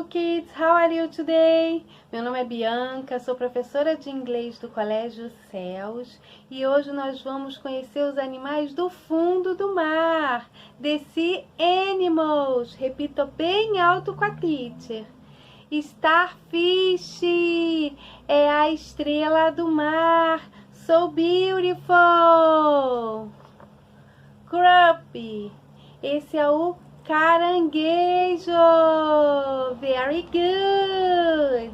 Hello kids, how are you today? Meu nome é Bianca, sou professora de inglês do Colégio Céus e hoje nós vamos conhecer os animais do fundo do mar, the sea animals. Repita bem alto com a teacher. Starfish é a estrela do mar, so beautiful. Crab, esse é o caranguejo, very good.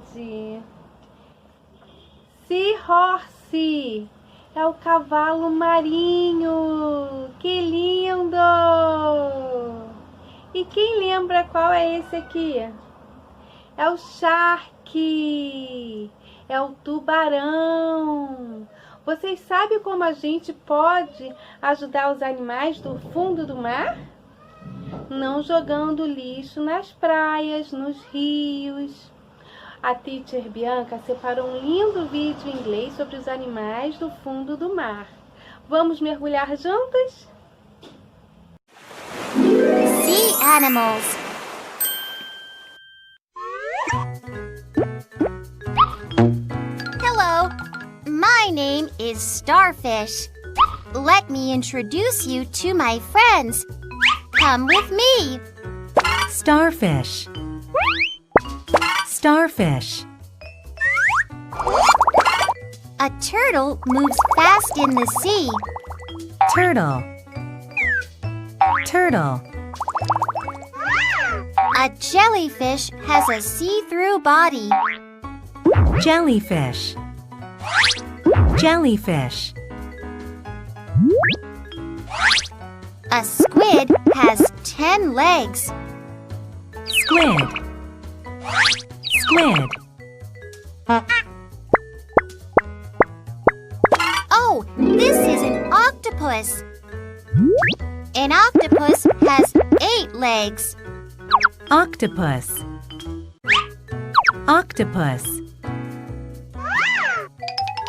Seahorse é o cavalo marinho, que lindo. E quem lembra qual é esse aqui? É o shark, é o tubarão. Vocês sabem como a gente pode ajudar os animais do fundo do mar? Não jogando lixo nas praias, nos rios. A teacher Bianca separou um lindo vídeo em inglês sobre os animais do fundo do mar. Vamos mergulhar juntas? Sea animals. Hello, my name is Starfish. Let me introduce you to my friends. Come with me. Starfish. Starfish. A turtle moves fast in the sea. Turtle. Turtle. A jellyfish has a see-through body. Jellyfish. Jellyfish. A squid has 10 legs. Squid. Squid. Oh, this is an octopus. An octopus has 8 legs. Octopus. Octopus.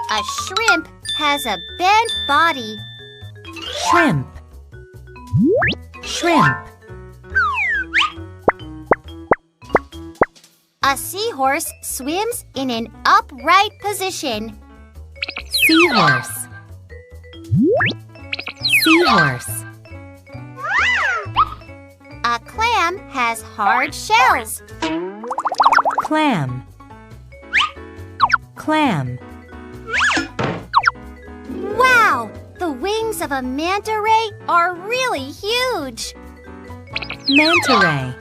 A shrimp has a bent body. Shrimp. Shrimp. A seahorse swims in an upright position. Seahorse. Seahorse. A clam has hard shells. Clam. Clam. Wow! The wings of a manta ray are really huge. Manta ray.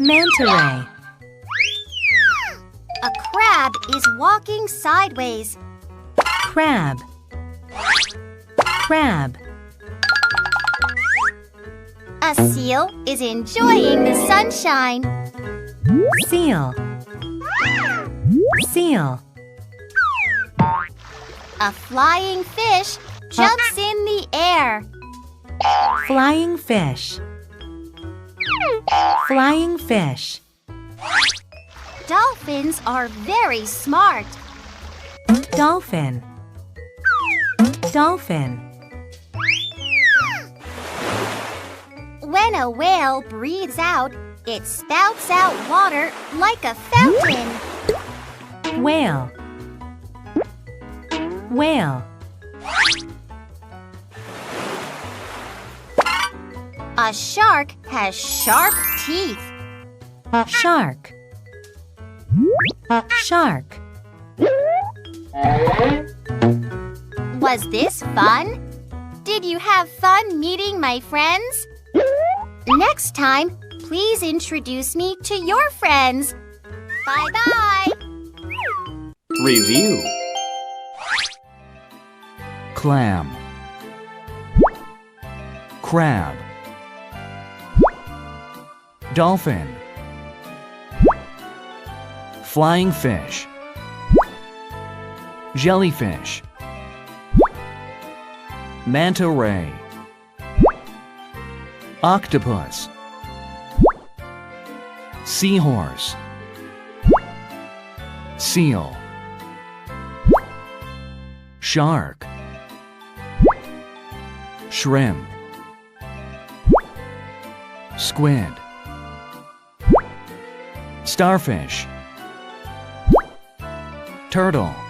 Manta ray. A crab is walking sideways. Crab. Crab. A seal is enjoying the sunshine. Seal. Seal. A flying fish jumps in the air. Flying fish. Flying fish. Dolphins are very smart. Dolphin. Dolphin. When a whale breathes out, it spouts out water like a fountain. Whale. Whale. A shark has sharp teeth. Shark. Shark. Was this fun? Did you have fun meeting my friends? Next time, please introduce me to your friends. Bye-bye. Review. Clam. Crab. Dolphin. Flying fish. Jellyfish. Manta ray. Octopus. Seahorse. Seal. Shark. Shrimp. Squid. Starfish. Turtle.